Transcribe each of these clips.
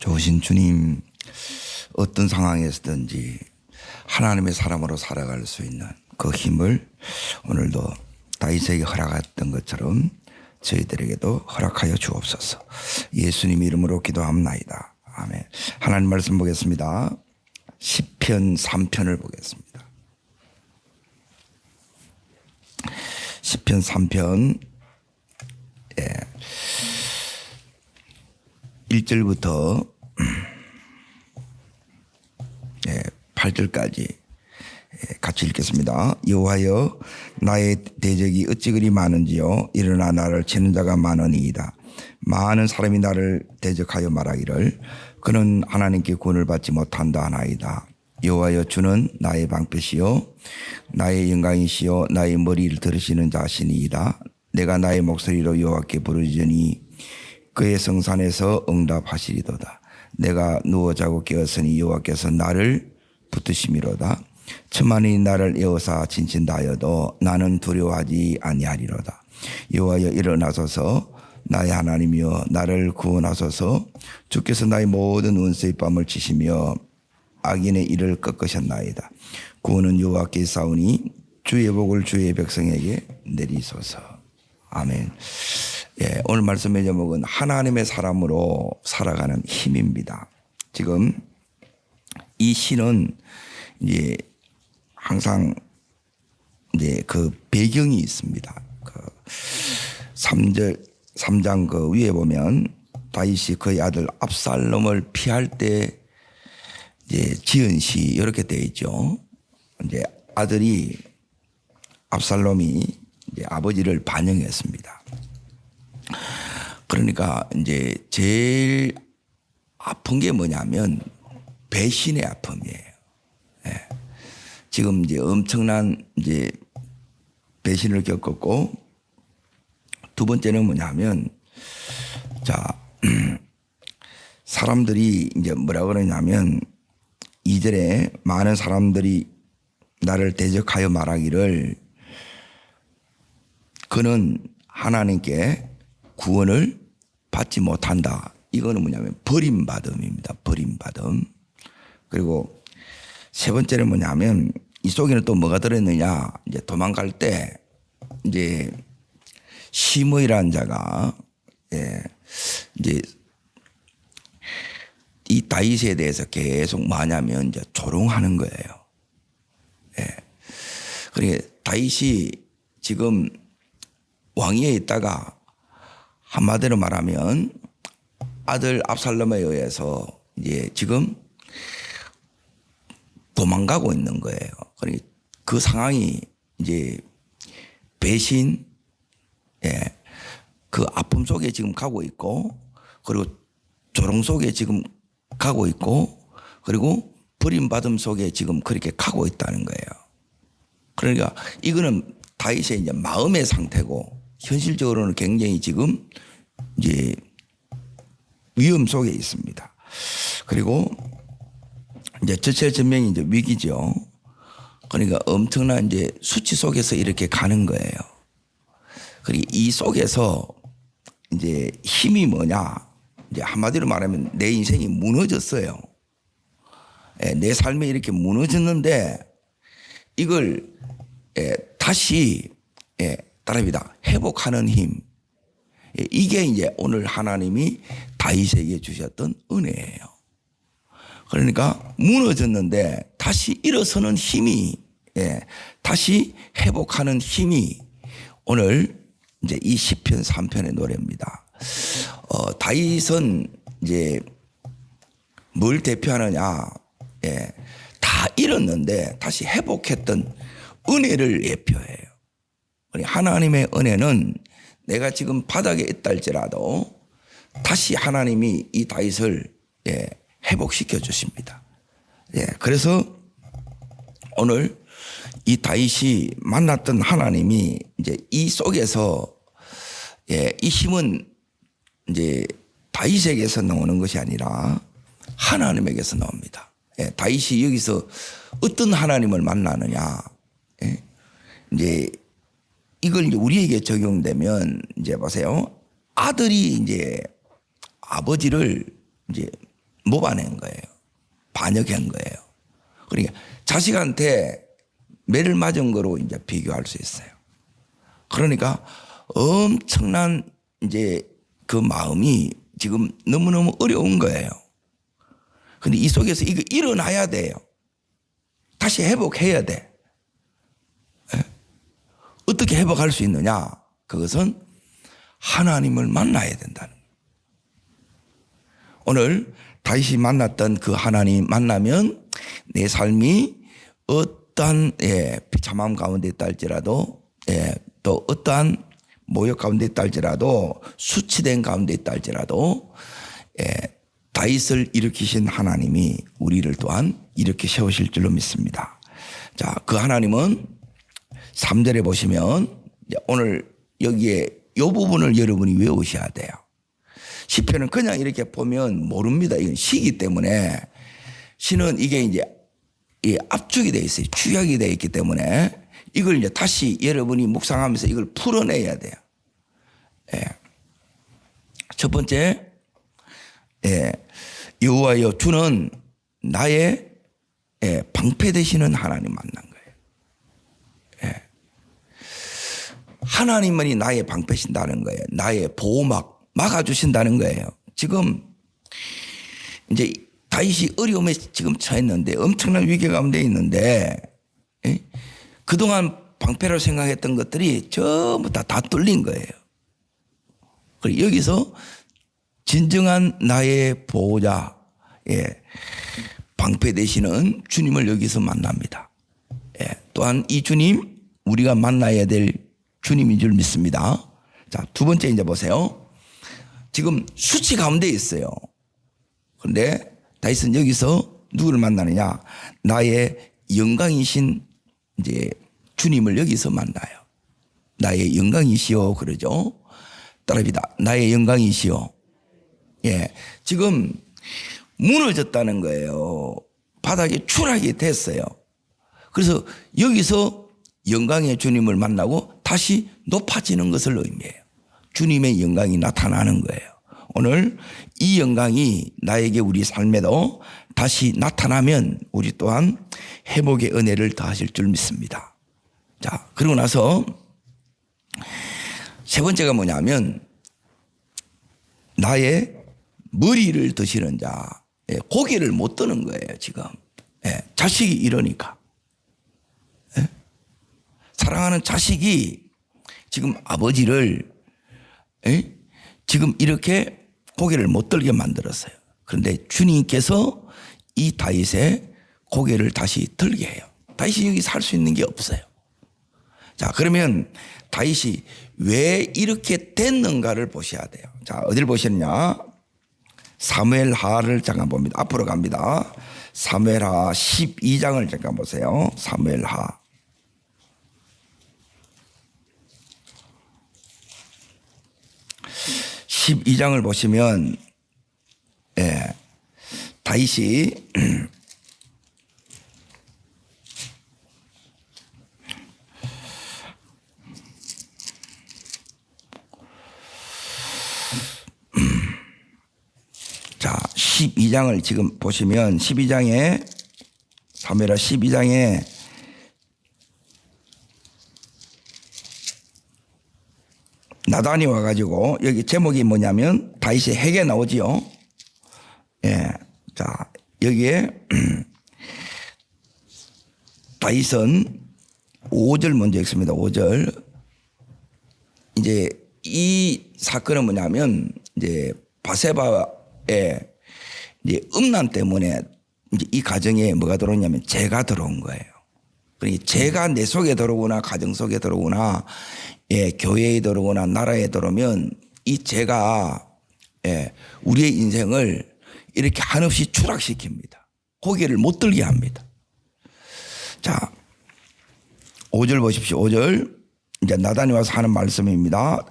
좋으신 주님, 어떤 상황에서든지 하나님의 사람으로 살아갈 수 있는 그 힘을 오늘도 다윗에게 허락했던 것처럼 저희들에게도 허락하여 주옵소서. 예수님 이름으로 기도합나이다. 아멘. 하나님 말씀 보겠습니다. 시편 3편을 보겠습니다. 시편 3편 1절부터 8절까지 같이 읽겠습니다. 여호와여, 나의 대적이 어찌 그리 많은지요. 일어나 나를 치는 자가 많으니이다. 많은 사람이 나를 대적하여 말하기를 그는 하나님께 구원을 받지 못한다 하나이다. 여호와여, 주는 나의 방패시요 나의 영광이시요 나의 머리를 들으시는 자시니이다. 내가 나의 목소리로 여호와께 부르짖으니 그의 성산에서 응답하시리도다. 내가 누워 자고 깨었으니 여호와께서 나를 붙드심이로다. 천만이 나를 에워싸 진친다 하여도 나는 두려워하지 아니하리로다. 여호와여, 일어나소서. 나의 하나님이여, 나를 구원하소서. 주께서 나의 모든 원수의 뺨을 치시며 악인의 일을 꺾으셨나이다. 구원은 여호와께 있사오니 주의 복을 주의 백성에게 내리소서. 아멘. 오늘 말씀의 제목은 하나님의 사람으로 살아가는 힘입니다. 지금 이 시는 이제 항상 이제 그 배경이 있습니다. 그 3장 그 위에 보면 다윗이 그의 아들 압살롬을 피할 때 이제 지은 시 이렇게 되어 있죠. 이제 아들이 압살롬이 이제 아버지를 반영했습니다. 그러니까 이제 제일 아픈 게 뭐냐면 배신의 아픔이에요. 지금 이제 엄청난 이제 배신을 겪었고, 두 번째는 뭐냐면, 사람들이 이제 뭐라 그러냐면 2절에 많은 사람들이 나를 대적하여 말하기를 그는 하나님께 구원을 받지 못한다. 이거는 뭐냐면 버림받음입니다. 버림받음. 그리고 세 번째는 뭐냐면 이 속에는 또 뭐가 들어있느냐. 이제 도망갈 때 이제 시므이라는 자가 이제 이 다윗에 대해서 계속 뭐냐면 이제 조롱하는 거예요. 그러니까 다윗이 지금 왕위에 있다가 한마디로 말하면 아들 압살롬에 의해서 이제 지금 도망가고 있는 거예요. 그러니까 그 상황이 이제 배신, 그 아픔 속에 지금 가고 있고, 그리고 조롱 속에 지금 가고 있고, 그리고 버림받음 속에 지금 그렇게 가고 있다는 거예요. 그러니까 이거는 다윗의 이제 마음의 상태고, 현실적으로는 굉장히 지금 이제 위험 속에 있습니다. 그리고 이제 절체절명이 이제 위기죠. 그러니까 엄청난 이제 수치 속에서 이렇게 가는 거예요. 그리고 이 속에서 이제 힘이 뭐냐? 이제 한마디로 말하면 내 인생이 무너졌어요. 내 삶이 이렇게 무너졌는데 이걸 다시 따라합니다. 회복하는 힘. 이게 이제 오늘 하나님이 다윗에게 주셨던 은혜예요. 그러니까 무너졌는데 다시 일어서는 힘이, 다시 회복하는 힘이 오늘 이제 이 시편 3편의 노래입니다. 다윗은 이제 뭘 대표하느냐? 다 잃었는데 다시 회복했던 은혜를 대표해요. 하나님의 은혜는 내가 지금 바닥에 있다 할지라도 다시 하나님이 이 다윗을 회복시켜 주십니다. 그래서 오늘 이 다윗이 만났던 하나님이 이제 이 속에서 이 힘은 이제 다윗에게서 나오는 것이 아니라 하나님에게서 나옵니다. 다윗이 여기서 어떤 하나님을 만나느냐? 이제 이걸 이제 우리에게 적용되면 이제 보세요. 아들이 이제 아버지를 이제 모아낸 거예요. 반역한 거예요. 그러니까 자식한테 매를 맞은 거로 이제 비교할 수 있어요. 그러니까 엄청난 이제 그 마음이 지금 너무너무 어려운 거예요. 근데 이 속에서 이거 일어나야 돼요. 다시 회복해야 돼. 어떻게 회복할 수 있느냐? 그것은 하나님을 만나야 된다는 거예요. 오늘 다윗이 만났던 그 하나님 만나면 내 삶이 어떠한 비참함 가운데 있다 할지라도 또 어떠한 모욕 가운데 있다 할지라도 수치된 가운데 있다 할지라도 다윗을 일으키신 하나님이 우리를 또한 일으켜 세우실 줄로 믿습니다. 자, 그 하나님은 3절에 보시면 오늘 여기에 이 부분을 여러분이 외우셔야 돼요. 시편은 그냥 이렇게 보면 모릅니다. 이건 시기 때문에 시는 이게 이제 압축이 되어 있어요. 축약이 되어 있기 때문에 이걸 이제 다시 여러분이 묵상하면서 이걸 풀어내야 돼요. 첫 번째, 여호와여 주는 나의 방패 되시는 하나님 만난 거예요. 하나님만이 나의 방패신다는 거예요. 나의 보호막 막아주신다는 거예요. 지금 이제 다윗이 어려움에 지금 처했는데 엄청난 위기 가운데 있는데 그동안 방패로 생각했던 것들이 전부 다 뚫린 거예요. 그리고 여기서 진정한 나의 보호자, 방패 되시는 주님을 여기서 만납니다. 또한 이 주님 우리가 만나야 될 주님인 줄 믿습니다. 자, 두 번째 이제 보세요. 지금 수치 가운데 있어요. 그런데 다윗은 여기서 누구를 만나느냐? 나의 영광이신 이제 주님을 여기서 만나요. 나의 영광이시오 그러죠. 따라합니다. 나의 영광이시오. 지금 무너졌다는 거예요. 바닥에 추락이 됐어요. 그래서 여기서 영광의 주님을 만나고 다시 높아지는 것을 의미해요. 주님의 영광이 나타나는 거예요. 오늘 이 영광이 나에게 우리 삶에도 다시 나타나면 우리 또한 회복의 은혜를 더하실 줄 믿습니다. 자, 그러고 나서 세 번째가 뭐냐면 나의 머리를 드시는 자, 고개를 못 드는 거예요. 지금 자식이 이러니까 사랑하는 자식이 지금 아버지를 지금 이렇게 고개를 못 들게 만들었어요. 그런데 주님께서 이 다윗의 고개를 다시 들게 해요. 다윗이 여기 살 수 있는 게 없어요. 자, 그러면 다윗이 왜 이렇게 됐는가를 보셔야 돼요. 자, 어디를 보시느냐? 사무엘하를 잠깐 봅니다. 앞으로 갑니다. 사무엘하 12장을 잠깐 보세요. 사무엘하. (12장을) 보시면 다윗이 자 12장을 지금 보시면 12장에 사무엘하 12장에 나단이 와가지고 여기 제목이 뭐냐면 다윗의 핵에 나오지요. 자 여기에 다윗은 5절 먼저 읽습니다. 5절. 이제 이 사건은 뭐냐면 이제 바세바의 이제 음란 때문에 이제 이 가정에 뭐가 들어오냐면 죄가 들어온 거예요. 그러니까 죄가 내 속에 들어오거나 가정 속에 들어오거나 교회에 들어오거나 나라에 들어오면 이 죄가 우리의 인생을 이렇게 한없이 추락시킵니다. 고개를 못 들게 합니다. 자, 5절 보십시오. 5절. 이제 나단이 와서 하는 말씀입니다.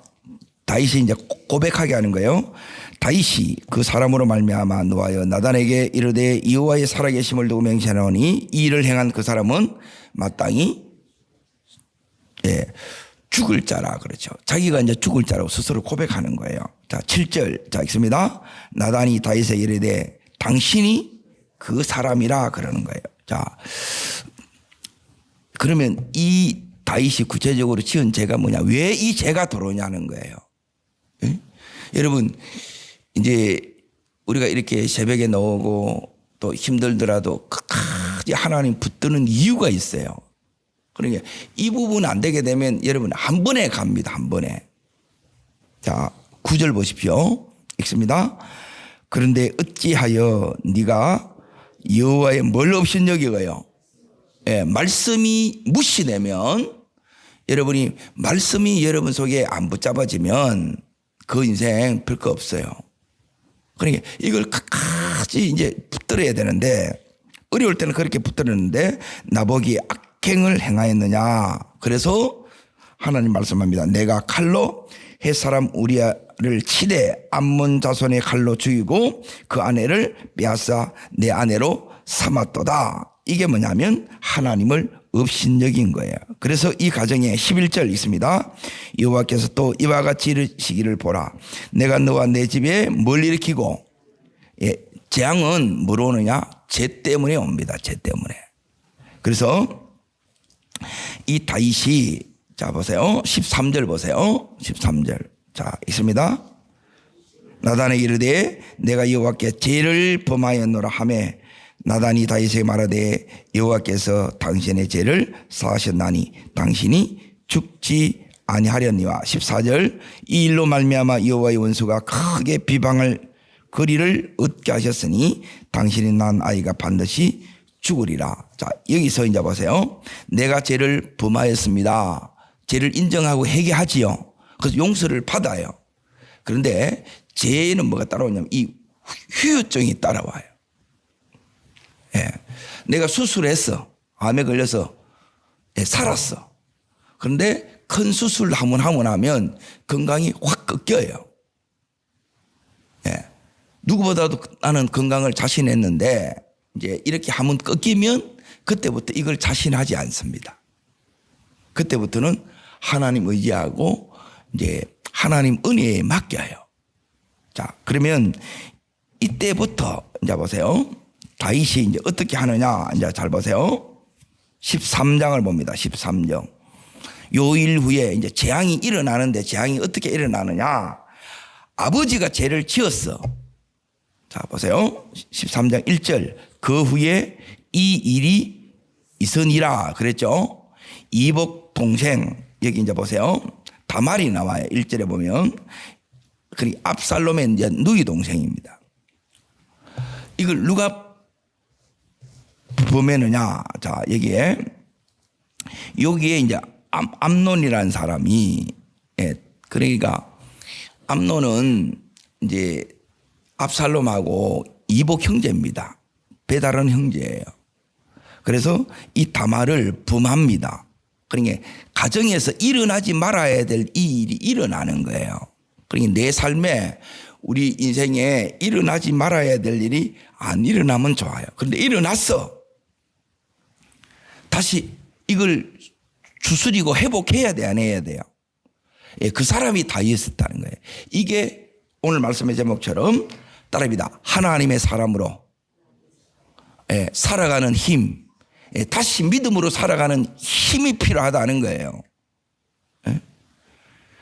다윗이 이제 고백하게 하는 거예요. 다윗이 그 사람으로 말미암아 노하여 나단에게 이르되 여호와의 살아계심을 두고 맹세하노니 이 일을 행한 그 사람은 마땅히 죽을 자라 그렇죠. 자기가 이제 죽을 자라고 스스로 고백하는 거예요. 자, 7절. 자, 읽습니다. 나단이 다윗에게 이르되 당신이 그 사람이라 그러는 거예요. 자, 그러면 이 다윗이 구체적으로 지은 죄가 뭐냐? 왜 이 죄가 들어오냐는 거예요. 예? 여러분, 이제 우리가 이렇게 새벽에 나오고 또 힘들더라도 끝까지 하나님 붙드는 이유가 있어요. 그러니까 이 부분 안 되게 되면 여러분 한 번에 갑니다. 한 번에. 자, 9절 보십시오. 읽습니다. 그런데 어찌하여 네가 여호와의 뭘 업신여기고요. 예, 말씀이 무시되면 여러분이 말씀이 여러분 속에 안 붙잡아지면 그 인생 별 거 없어요. 그러니까 이걸 끝까지 이제 붙들어야 되는데 어려울 때는 그렇게 붙들었는데 나보기 악행을 행하였느냐. 그래서 하나님 말씀합니다. 내가 칼로 헷사람 우리아를 치되 암몬 자손의 칼로 죽이고 그 아내를 빼앗아 내 아내로 삼았도다. 이게 뭐냐면 하나님을 업신여긴 거예요. 그래서 이 가정에 11절 있습니다. 여호와께서 또 이와 같이 이르시기를 보라. 내가 너와 내 집에 뭘 일으키고, 예, 재앙은 뭐로 오느냐? 죄 때문에 옵니다. 죄 때문에. 그래서 이 다윗이 자 보세요. 13절 보세요. 13절. 자 있습니다. 나단에게 이르되 내가 여호와께 죄를 범하였노라 하매 나단이 다윗에게 말하되 여호와께서 당신의 죄를 사하셨나니 당신이 죽지 아니하렸니와. 14절 이 일로 말미암아 여호와의 원수가 크게 비방할 거리를 얻게 하셨으니 당신이 낳은 아이가 반드시 죽으리라. 자 여기서 이제 보세요. 내가 죄를 범하였습니다. 죄를 인정하고 회개하지요. 그래서 용서를 받아요. 그런데 죄는 뭐가 따라오냐면 이 후유증이 따라와요. 예. 내가 수술했어. 암에 걸려서 예, 살았어. 그런데 큰 수술 한번 하고 나면 건강이 확 꺾여요. 예. 누구보다도 나는 건강을 자신했는데 이제 이렇게 한번 꺾이면 그때부터 이걸 자신하지 않습니다. 그때부터는 하나님 의지하고 이제 하나님 은혜에 맡겨요. 자, 그러면 이때부터 이제 보세요. 다윗이 이제 어떻게 하느냐. 이제 잘 보세요. 13장을 봅니다. 13장. 요일 후에 이제 재앙이 일어나는데 재앙이 어떻게 일어나느냐. 아버지가 죄를 지었어. 자, 보세요. 13장 1절. 그 후에 이 일이 있으니라 그랬죠. 이복 동생 여기 이제 보세요. 다말이 나와요. 1절에 보면. 그리고 압살롬의 이제 누이 동생입니다. 이걸 누가 보면은냐. 자, 여기에 이제 암논이라는 사람이, 예, 그러니까 암논은 이제 압살롬하고 이복 형제입니다. 배다른 형제예요. 그래서 이 다말을 범합니다. 그러니까 가정에서 일어나지 말아야 될 이 일이 일어나는 거예요. 그러니까 내 삶에 우리 인생에 일어나지 말아야 될 일이 안 일어나면 좋아요. 그런데 일어났어. 다시 이걸 추스리고 회복해야 돼, 안 해야 돼요? 예, 그 사람이 다윗이었다는 거예요. 이게 오늘 말씀의 제목처럼 따라합니다. 하나님의 사람으로 예, 살아가는 힘, 예, 다시 믿음으로 살아가는 힘이 필요하다는 거예요. 예?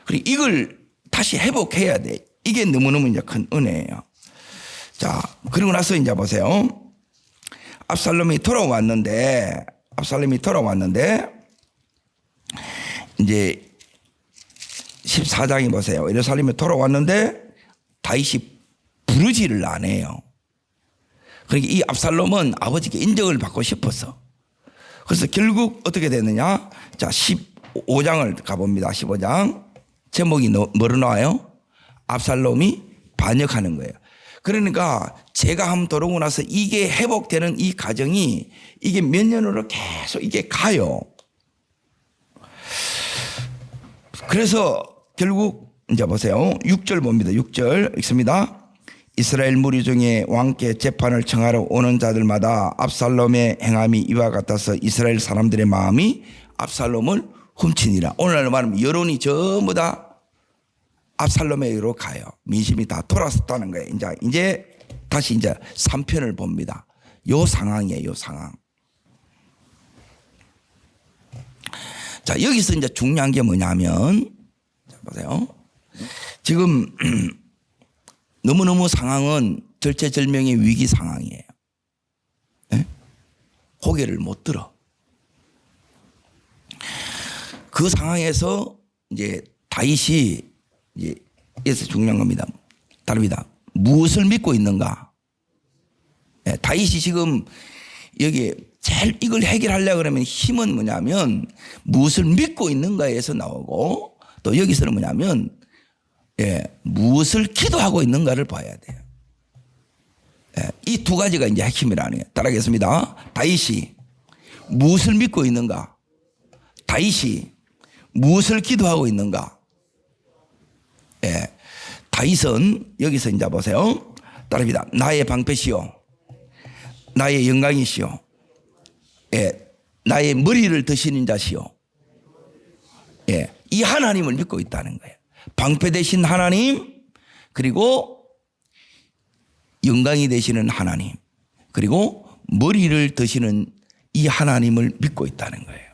그리고 이걸 다시 회복해야 돼. 이게 너무너무 이제 큰 은혜예요. 자, 그리고 나서 이제 보세요. 압살롬이 돌아왔는데 이제 14장에 보세요. 예루살렘에 돌아왔는데 다윗이 부르지를 안 해요. 그러니까 이 압살롬은 아버지께 인정을 받고 싶었어. 그래서 결국 어떻게 됐느냐? 자, 15장을 가봅니다. 15장. 제목이 뭐로 나와요? 압살롬이 반역하는 거예요. 그러니까 제가 한번 돌아오고 나서 이게 회복되는 이 과정이 이게 몇 년으로 계속 이게 가요. 그래서 결국 이제 보세요. 6절 봅니다. 6절 읽습니다. 이스라엘 무리 중에 왕께 재판을 청하러 오는 자들마다 압살롬의 행함이 이와 같아서 이스라엘 사람들의 마음이 압살롬을 훔치니라. 오늘날 말하면 여론이 전부 다 압살롬에게로 가요. 민심이 다 돌아섰다는 거예요. 이제 다시 이제 3편을 봅니다. 요 상황이에요, 요 상황. 자, 여기서 이제 중요한 게 뭐냐면, 자, 보세요. 지금 너무너무 상황은 절체절명의 위기 상황이에요. 네? 고개를 못 들어. 그 상황에서 이제 다윗이 이제 여기서 중요한 겁니다. 다릅니다. 무엇을 믿고 있는가? 네, 다윗이 지금 여기 제일 이걸 해결하려고 그러면 힘은 뭐냐면 무엇을 믿고 있는가에서 나오고 또 여기서는 뭐냐면 무엇을 기도하고 있는가를 봐야 돼요. 이 두 가지가 이제 핵심이라는 거예요. 따라하겠습니다. 다윗이 무엇을 믿고 있는가? 다윗이 무엇을 기도하고 있는가? 다윗은 여기서 이제 보세요. 따라합니다. 나의 방패시요, 나의 영광이시요, 나의 머리를 드시는 자시요. 이 하나님을 믿고 있다는 거예요. 방패 되신 하나님, 그리고 영광이 되시는 하나님, 그리고 머리를 드시는 이 하나님을 믿고 있다는 거예요.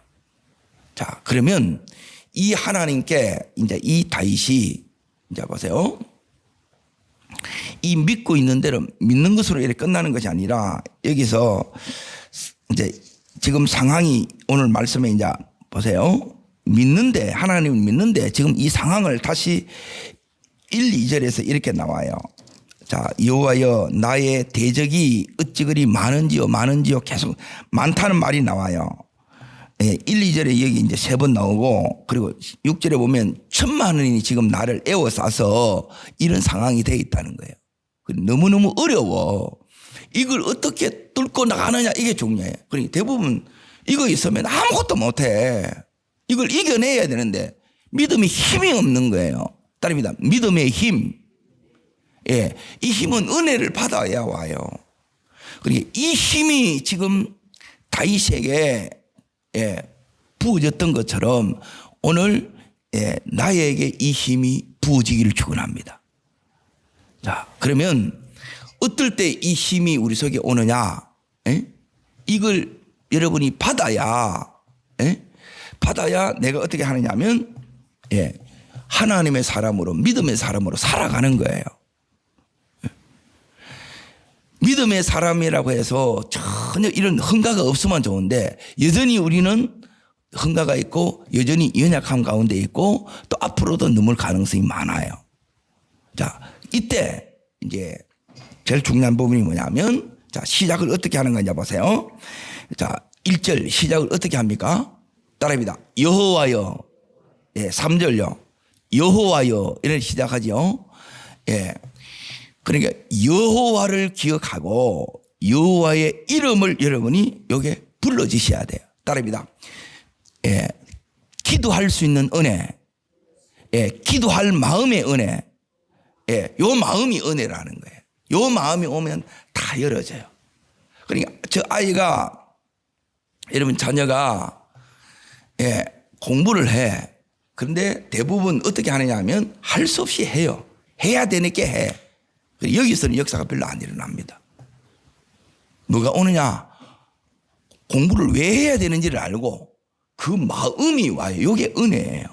자, 그러면 이 하나님께 이제 이 다윗이 이제 보세요. 이 믿고 있는 대로 믿는 것으로 이렇게 끝나는 것이 아니라 여기서 이제 지금 상황이 오늘 말씀에 이제 보세요. 믿는데, 하나님을 믿는데 지금 이 상황을 다시 1, 2절에서 이렇게 나와요. 자, 여호와여 나의 대적이 어찌 그리 많은지요, 많은지요. 계속 많다는 말이 나와요. 1, 2절에 여기 이제 3번 나오고, 그리고 6절에 보면 1,000,000원이 지금 나를 에워싸서 이런 상황이 되어 있다는 거예요. 너무너무 어려워. 이걸 어떻게 뚫고 나가느냐, 이게 중요해요. 그러니까 대부분 이거 있으면 아무것도 못해. 이걸 이겨내야 되는데 믿음이 힘이 없는 거예요. 따릅니다. 믿음의 힘. 이 힘은 은혜를 받아야 와요. 그러니까 이 힘이 지금 다윗에게 부어졌던 것처럼 오늘 나에게 이 힘이 부어지기를 축원합니다. 자, 그러면 어떨 때 이 힘이 우리 속에 오느냐? 이걸 여러분이 받아야 내가 어떻게 하느냐면 하나님의 사람으로, 믿음의 사람으로 살아가는 거예요. 믿음의 사람이라고 해서 전혀 이런 흥가가 없으면 좋은데 여전히 우리는 흥가가 있고 여전히 연약함 가운데 있고 또 앞으로도 넘을 가능성이 많아요. 자, 이때 이제 제일 중요한 부분이 뭐냐면, 자, 시작을 어떻게 하는 건지 보세요. 자, 1절 시작을 어떻게 합니까? 따라합니다. 여호와여. 3절요. 여호와여. 이렇게 시작하죠. 그러니까 여호와를 기억하고 여호와의 이름을 여러분이 여기에 불러주셔야 돼요. 따라합니다. 기도할 수 있는 은혜, 기도할 마음의 은혜, 요 마음이 은혜라는 거예요. 요 마음이 오면 다 열어져요. 그러니까 저 아이가, 여러분 자녀가 공부를 해. 그런데 대부분 어떻게 하느냐 하면 할 수 없이 해요. 해야 되니까 해. 여기서는 역사가 별로 안 일어납니다. 뭐가 오느냐? 공부를 왜 해야 되는지를 알고 그 마음이 와요. 이게 은혜예요.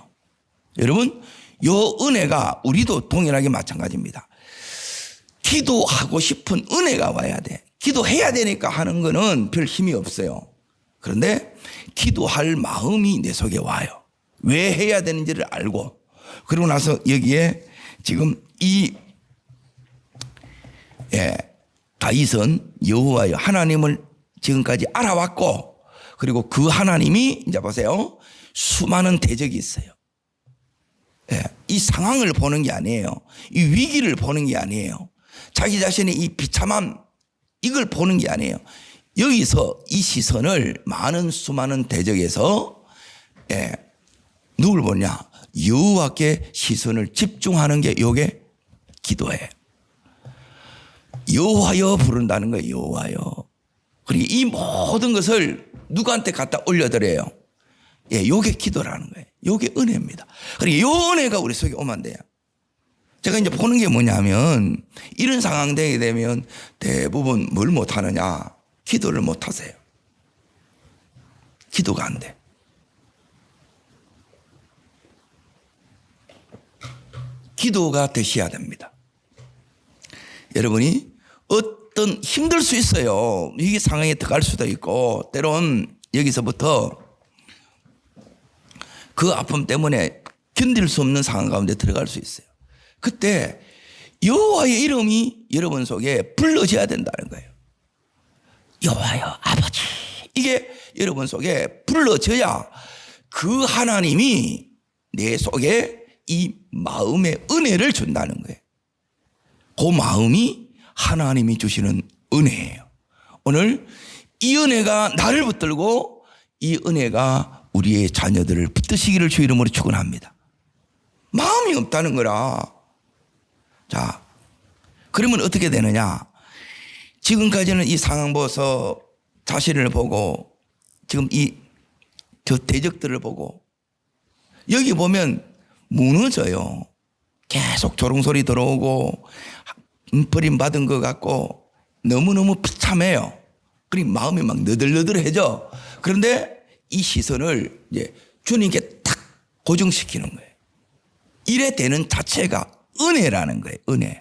여러분, 요 은혜가 우리도 동일하게 마찬가지입니다. 기도하고 싶은 은혜가 와야 돼. 기도해야 되니까 하는 거는 별 힘이 없어요. 그런데 기도할 마음이 내 속에 와요. 왜 해야 되는지를 알고, 그러고 나서 여기에 지금 이 다윗은 여호와여 하나님을 지금까지 알아왔고, 그리고 그 하나님이 이제 보세요. 수많은 대적이 있어요. 이 상황을 보는 게 아니에요. 이 위기를 보는 게 아니에요. 자기 자신의 이 비참함, 이걸 보는 게 아니에요. 여기서 이 시선을 많은 수많은 대적에서 누굴 보냐? 여호와께 시선을 집중하는 게 요게 기도예요. 여호와여 부른다는 거예요. 여호와여. 그리고 이 모든 것을 누구한테 갖다 올려드려요? 요게 기도라는 거예요. 요게 은혜입니다. 그리고 요 은혜가 우리 속에 오면 돼요. 제가 이제 보는 게 뭐냐면 이런 상황 되게 되면 대부분 뭘 못하느냐? 기도를 못하세요. 기도가 안 돼. 기도가 되셔야 됩니다. 여러분이 어떤 힘들 수 있어요. 이 상황에 들어갈 수도 있고 때론 여기서부터 그 아픔 때문에 견딜 수 없는 상황 가운데 들어갈 수 있어요. 그때 여호와의 이름이 여러분 속에 불러져야 된다는 거예요. 여호와여 아버지, 이게 여러분 속에 불러져야 그 하나님이 내 속에 이 마음의 은혜를 준다는 거예요. 그 마음이 하나님이 주시는 은혜예요. 오늘 이 은혜가 나를 붙들고 이 은혜가 우리의 자녀들을 붙드시기를 주 이름으로 축원합니다. 마음이 없다는 거라. 자, 그러면 어떻게 되느냐? 지금까지는 이 상황 보고서 자신을 보고 지금 저 대적들을 보고 여기 보면 무너져요. 계속 조롱소리 들어오고 버림받은 것 같고 너무너무 비참해요. 그러니 마음이 막 너덜너덜해져. 그런데 이 시선을 이제 주님께 탁 고정시키는 거예요. 이래 되는 자체가 은혜라는 거예요. 은혜.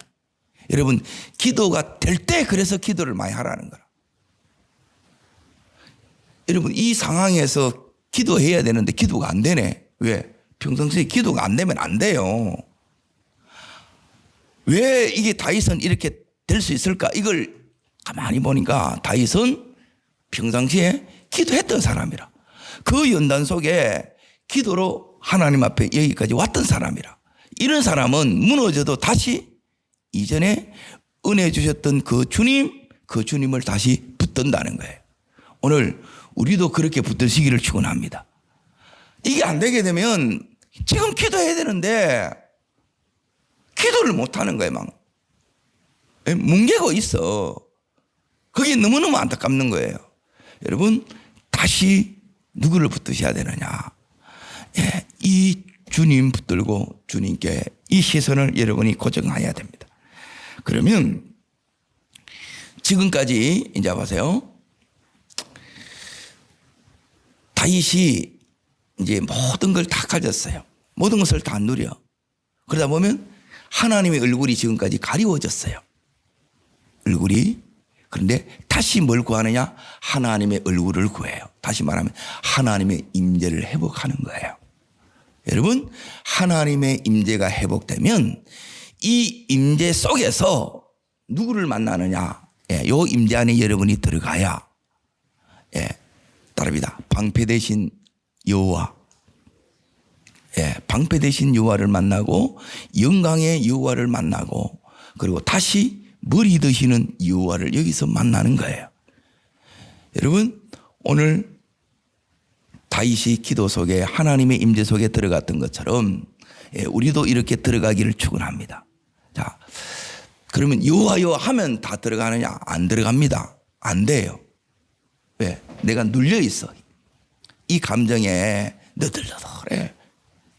여러분 기도가 될 때 그래서 기도를 많이 하라는 거라. 여러분 이 상황에서 기도해야 되는데 기도가 안 되네. 왜? 평상시에 기도가 안 되면 안 돼요. 왜 이게 다윗은 이렇게 될 수 있을까? 이걸 가만히 보니까 다윗은 평상시에 기도했던 사람이라. 그 연단 속에 기도로 하나님 앞에 여기까지 왔던 사람이라. 이런 사람은 무너져도 다시 이전에 은혜 주셨던 그 주님을 다시 붙든다는 거예요. 오늘 우리도 그렇게 붙드시기를 축원합니다. 이게 안 되게 되면 지금 기도해야 되는데 기도를 못하는 거예요. 막 뭉개고 있어. 그게 너무너무 안타깝는 거예요. 여러분 다시 누구를 붙드셔야 되느냐? 이 주님 붙들고 주님께 이 시선을 여러분이 고정해야 됩니다. 그러면 지금까지 이제 보세요. 다윗이 이제 모든 걸 다 가졌어요. 모든 것을 다 누려. 그러다 보면 하나님의 얼굴이 지금까지 가리워졌어요. 얼굴이. 그런데 다시 뭘 구하느냐? 하나님의 얼굴을 구해요. 다시 말하면 하나님의 임재를 회복하는 거예요. 여러분 하나님의 임재가 회복되면 이 임재 속에서 누구를 만나느냐? 요 임재 안에 여러분이 들어가야 따릅니다. 방패 대신 여호와, 방패 대신 여호와를 만나고 영광의 여호와를 만나고 그리고 다시 머리 드시는 여호와를 여기서 만나는 거예요. 여러분 오늘 다윗이 기도 속에 하나님의 임재 속에 들어갔던 것처럼 우리도 이렇게 들어가기를 축원합니다. 자, 그러면 여호와여 하면 다 들어가느냐? 안 들어갑니다. 안 돼요. 왜? 내가 눌려 있어. 이 감정에 너덜너덜해.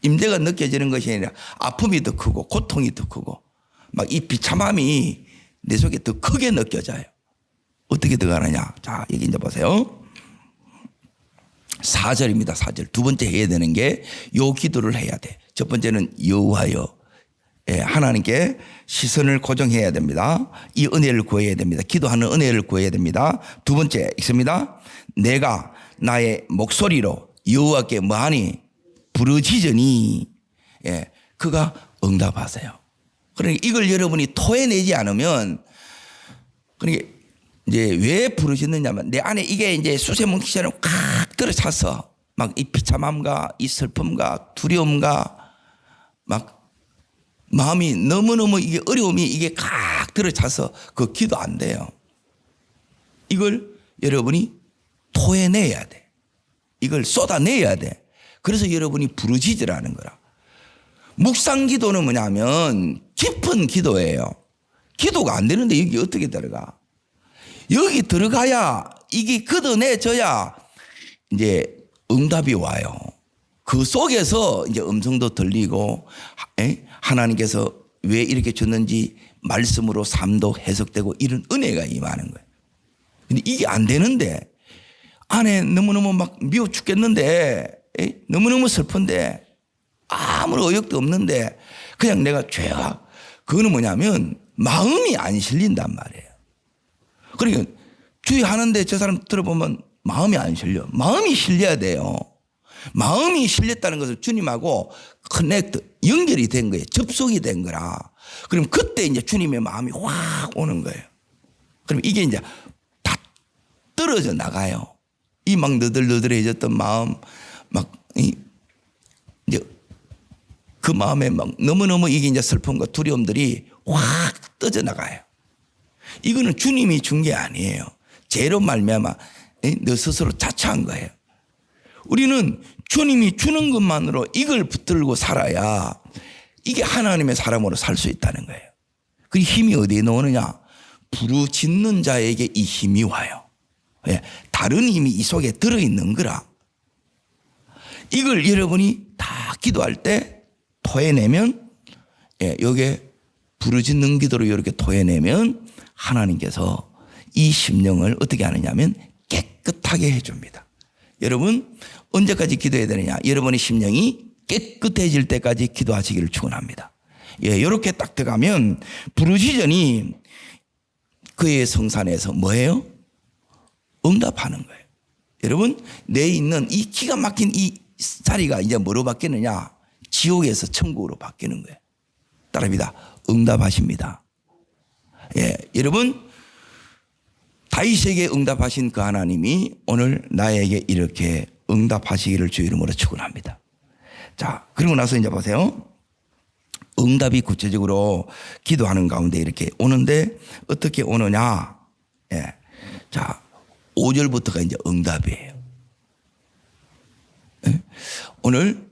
임재가 느껴지는 것이 아니라 아픔이 더 크고 고통이 더 크고 막 이 비참함이 내 속에 더 크게 느껴져요. 어떻게 들어가느냐? 자, 여기 이제 보세요. 4절입니다. 4절. 두 번째 해야 되는 게 요 기도를 해야 돼. 첫 번째는 여호와여. 하나님께 시선을 고정해야 됩니다. 이 은혜를 구해야 됩니다. 기도하는 은혜를 구해야 됩니다. 두 번째 있습니다. 내가 나의 목소리로 여호와께 뭐하니? 부르짖으니 그가 응답하세요. 그러니까 이걸 여러분이 토해내지 않으면 그러니까 이제 왜 부르짖느냐면 내 안에 이게 이제 수세뭉치처럼 칵 들어차서 막 이 비참함과 이 슬픔과 두려움과 막 마음이 너무너무 이게 어려움이 이게 칵 들어차서 그 기도 안 돼요. 이걸 여러분이 토해내야 돼. 이걸 쏟아내야 돼. 그래서 여러분이 부르짖으라는 거라. 묵상 기도는 뭐냐면 깊은 기도예요. 기도가 안 되는데 여기 어떻게 들어가? 여기 들어가야 이게 걷어내져야 이제 응답이 와요. 그 속에서 이제 음성도 들리고 하나님께서 왜 이렇게 줬는지 말씀으로 삶도 해석되고 이런 은혜가 임하는 거예요. 근데 이게 안 되는데 안에 너무너무 막 미워 죽겠는데 너무너무 슬픈데 아무런 의욕도 없는데 그냥 내가 죄가 그거는 뭐냐면 마음이 안 실린단 말이에요. 그러니까 주의하는데 저 사람 들어보면 마음이 안 실려. 마음이 실려야 돼요. 마음이 실렸다는 것은 주님하고 커넥트, 연결이 된 거예요. 접속이 된 거라. 그럼 그때 이제 주님의 마음이 확 오는 거예요. 그럼 이게 이제 다 떨어져 나가요. 이 막 너덜너덜해졌던 마음, 막, 이제 그 마음에 막 너무너무 이게 이제 슬픔과 두려움들이 확 떠져 나가요. 이거는 주님이 준 게 아니에요. 죄로 말미암아 너 스스로 자처한 거예요. 우리는 주님이 주는 것만으로 이걸 붙들고 살아야 이게 하나님의 사람으로 살 수 있다는 거예요. 그 힘이 어디에 나오느냐? 부르짖는 자에게 이 힘이 와요. 예, 다른 힘이 이 속에 들어있는 거라. 이걸 여러분이 다 기도할 때 토해내면, 예, 여기에 부르짖는 기도로 이렇게 토해내면 하나님께서 이 심령을 어떻게 하느냐면 깨끗하게 해줍니다. 여러분 언제까지 기도해야 되느냐? 여러분의 심령이 깨끗해질 때까지 기도하시기를 축원합니다. 예, 이렇게 딱 들어가면 부르짖으니 그의 성산에서 뭐예요? 응답하는 거예요. 여러분 내 있는 이 기가 막힌 이 자리가 이제 뭐로 바뀌느냐? 지옥에서 천국으로 바뀌는 거예요. 따라합니다. 응답하십니다. 예, 여러분 다윗에게 응답하신 그 하나님이 오늘 나에게 이렇게 응답하시기를 주 이름으로 축원합니다. 자, 그리고 나서 이제 보세요. 응답이 구체적으로 기도하는 가운데 이렇게 오는데 어떻게 오느냐? 예. 자, 5절부터가 이제 응답이에요. 예? 오늘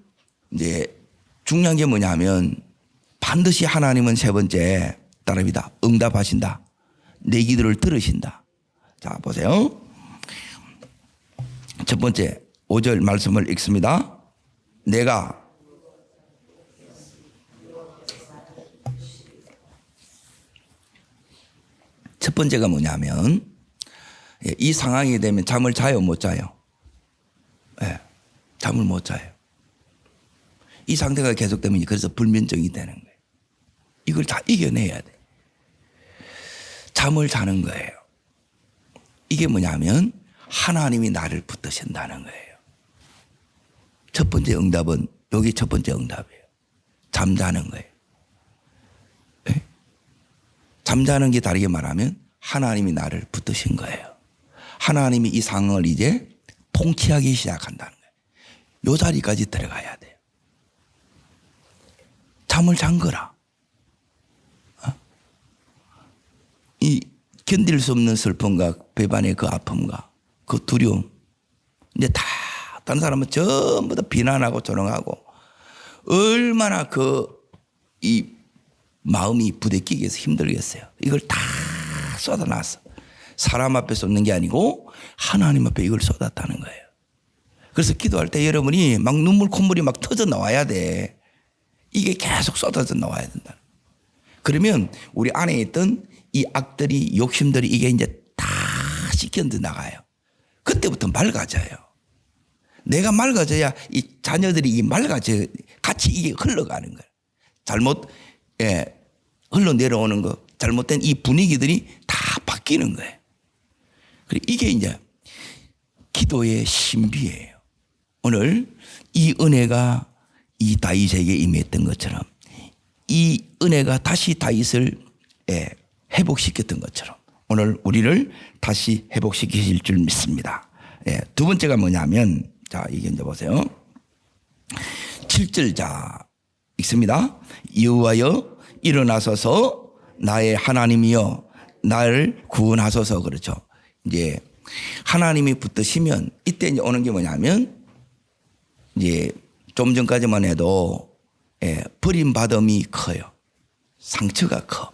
이제 중요한 게 뭐냐면 반드시 하나님은 세 번째 따릅니다. 응답하신다. 내 기도를 들으신다. 자, 보세요. 첫 번째 5절 말씀을 읽습니다. 내가 첫 번째가 뭐냐면 이 상황이 되면 잠을 자요, 못 자요? 네, 잠을 못 자요. 이 상태가 계속되면 그래서 불면증이 되는 거예요. 이걸 다 이겨내야 돼. 잠을 자는 거예요. 이게 뭐냐면 하나님이 나를 붙드신다는 거예요. 첫 번째 응답은 여기 첫 번째 응답이에요. 잠자는 거예요. 네? 잠자는 게 다르게 말하면 하나님이 나를 붙드신 거예요. 하나님이 이 상황을 이제 통치하기 시작한다는 거예요. 이 자리까지 들어가야 돼요. 잠을 잔 거라. 이 견딜 수 없는 슬픔과 배반의 그 아픔과 그 두려움, 이제 다 다른 사람은 전부 다 비난하고 조롱하고 얼마나 이 마음이 부대끼게 해서 힘들겠어요. 이걸 다 쏟아놨어. 사람 앞에 쏟는 게 아니고 하나님 앞에 이걸 쏟았다는 거예요. 그래서 기도할 때 여러분이 막 눈물 콧물이 막 터져 나와야 돼. 이게 계속 쏟아져 나와야 된다. 그러면 우리 안에 있던 이 악들이 욕심들이 이게 이제 다 씻겨져 나가요. 그때부터 맑아져요. 내가 맑아져야 이 자녀들이 이 맑아져 같이 이게 흘러가는 거예요. 잘못 흘러내려오는 거, 잘못된 이 분위기들이 다 바뀌는 거예요. 그리고 이게 이제 기도의 신비예요. 오늘 이 은혜가 이 다윗에게 임했던 것처럼 이 은혜가 다시 다윗을 회복시켰던 것처럼 오늘 우리를 다시 회복시키실 줄 믿습니다. 두 번째가 뭐냐면 자, 이게 이제 보세요. 7절 자 읽습니다. 여호와여 일어나소서 나의 하나님이여 나를 구원하소서. 그렇죠. 이제 하나님이 붙드시면 이때 이제 오는 게 뭐냐면 이제 좀 전까지만 해도 버림받음이 커요. 상처가 커.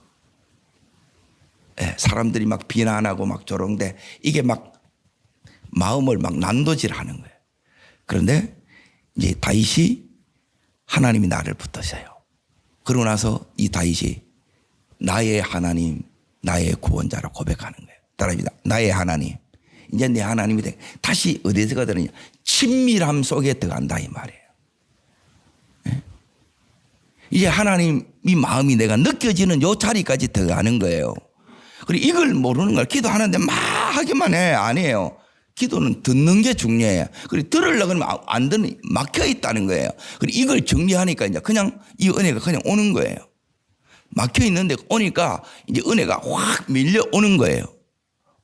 사람들이 막 비난하고 막 조롱대 이게 막 마음을 막 난도질하는 거예요. 그런데 이제 다윗이 하나님이 나를 붙드셔요. 그러고 나서 이 다윗이 나의 하나님, 나의 구원자로 고백하는 거예요. 따라합니다. 나의 하나님. 이제 내 하나님이 돼. 다시 어디서 가더냐? 친밀함 속에 들어간다 이 말이에요. 네? 이제 하나님이 마음이 내가 느껴지는 요 자리까지 들어가는 거예요. 그리고 이걸 모르는 거야. 기도하는데 막 하기만 해. 아니에요. 기도는 듣는 게 중요해요. 그리고 들으려고 하면 안 듣는, 막혀 있다는 거예요. 그리고 이걸 정리하니까 이제 그냥 이 은혜가 그냥 오는 거예요. 막혀 있는데 오니까 이제 은혜가 확 밀려오는 거예요.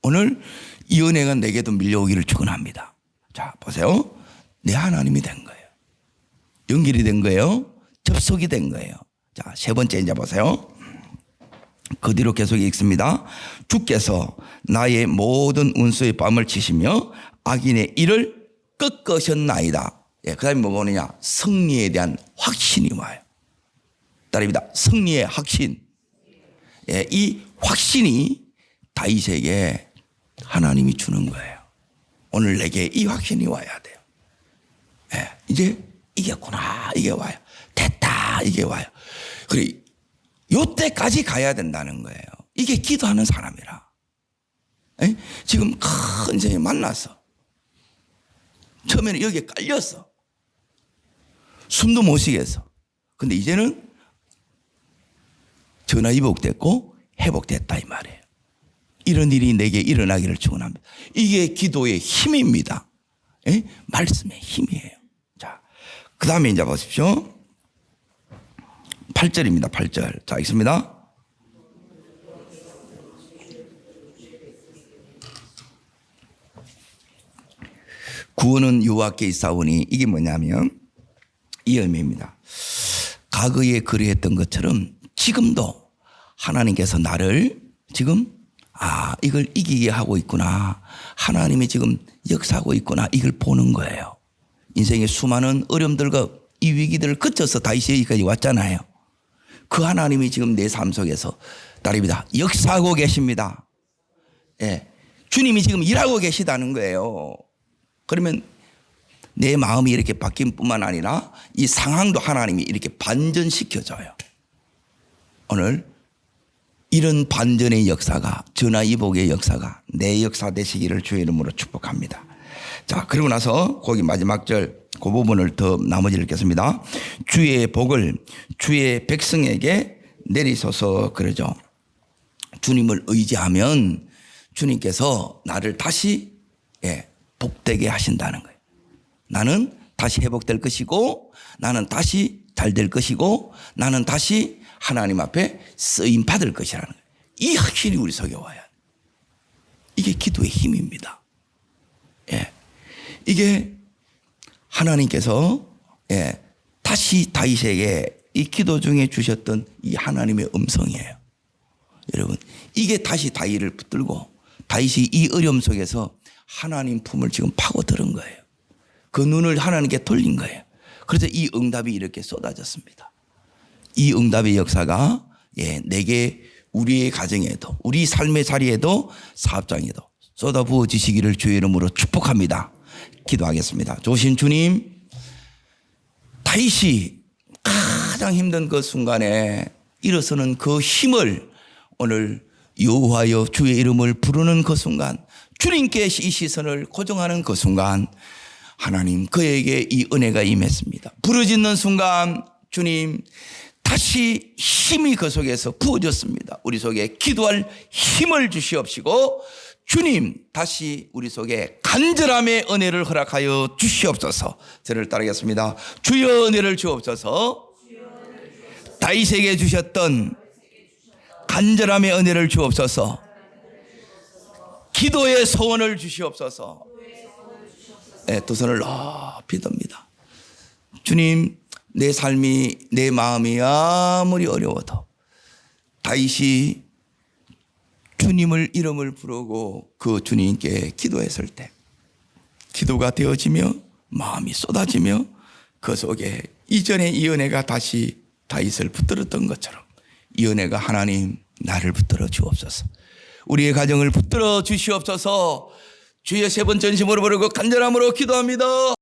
오늘 이 은혜가 내게도 밀려오기를 축원합니다. 자, 보세요. 내 하나님이 된 거예요. 연결이 된 거예요. 접속이 된 거예요. 자, 세 번째 이제 보세요. 그 뒤로 계속 읽습니다. 주께서 나의 모든 운수의 뺨을 치시며 악인의 일을 꺾으셨나이다. 예, 그 다음에 뭐가 오느냐? 승리에 대한 확신이 와요. 따릅니다. 승리의 확신. 예, 이 확신이 다윗에게 하나님이 주는 거예요. 오늘 내게 이 확신이 와야 돼요. 예, 이제 이겼구나. 이게 와요. 됐다. 이게 와요. 그리고 요때까지 가야 된다는 거예요. 이게 기도하는 사람이라. 에? 지금 큰 인생에 만났어. 처음에는 여기에 깔렸어. 숨도 못 쉬겠어. 근데 이제는 전화위복됐고 회복됐다 이 말이에요. 이런 일이 내게 일어나기를 축원합니다. 이게 기도의 힘입니다. 에? 말씀의 힘이에요. 자, 그 다음에 이제 보십시오. 8절입니다. 8절. 자, 읽습니다. 구원은 여호와께 있사오니 이게 뭐냐면 이 의미입니다. 과거에 그리했던 것처럼 지금도 하나님께서 나를 지금 이걸 이기게 하고 있구나. 하나님이 지금 역사하고 있구나. 이걸 보는 거예요. 인생의 수많은 어려움들과 이 위기들을 거쳐서 다윗이 여기까지 왔잖아요. 그 하나님이 지금 내 삶 속에서 딸입니다. 역사하고 계십니다. 예. 주님이 지금 일하고 계시다는 거예요. 그러면 내 마음이 이렇게 바뀐 뿐만 아니라 이 상황도 하나님이 이렇게 반전시켜줘요. 오늘 이런 반전의 역사가, 전화위복의 역사가 내 역사 되시기를 주의 이름으로 축복합니다. 자, 그리고 나서 거기 마지막 절 그 부분을 더 나머지를 읽겠습니다. 주의 복을 주의 백성에게 내리소서 그러죠. 주님을 의지하면 주님께서 나를 다시 복되게 하신다는 거예요. 나는 다시 회복될 것이고 나는 다시 잘 될 것이고 나는 다시 하나님 앞에 쓰임 받을 것이라는 거예요. 이 확신이 우리 속에 와야 돼요. 이게 기도의 힘입니다. 예. 이게 하나님께서 다시 다윗에게 이 기도 중에 주셨던 이 하나님의 음성이에요. 여러분, 이게 다시 다윗을 붙들고 다윗이 이 어려움 속에서 하나님 품을 지금 파고드는 거예요. 그 눈을 하나님께 돌린 거예요. 그래서 이 응답이 이렇게 쏟아졌습니다. 이 응답의 역사가 내게 우리의 가정에도 우리 삶의 자리에도 사업장에도 쏟아부어지시기를 주의 이름으로 축복합니다. 기도하겠습니다. 좋으신 주님, 다윗이 가장 힘든 그 순간에 일어서는 그 힘을 오늘 여호와여 주의 이름을 부르는 그 순간, 주님께 이 시선을 고정하는 그 순간 하나님 그에게 이 은혜가 임했습니다. 부르짖는 순간 주님 다시 힘이 그 속에서 부어졌습니다. 우리 속에 기도할 힘을 주시옵시고 주님 다시 우리 속에 간절함의 은혜를 허락하여 주시옵소서. 저를 따르겠습니다. 주여 은혜를 주옵소서. 다윗에게 주셨던 간절함의 은혜를 주옵소서. 기도의 소원을 주시옵소서. 두 손을 높이 듭니다. 주님, 내 삶이 내 마음이 아무리 어려워도 다윗이 주님을 이름을 부르고 그 주님께 기도했을 때 기도가 되어지며 마음이 쏟아지며 그 속에 이전에 이 은혜가 다시 다윗을 붙들었던 것처럼 이 은혜가 하나님 나를 붙들어 주옵소서. 우리의 가정을 붙들어 주시옵소서. 주의 세 번 전심으로 부르고 간절함으로 기도합니다.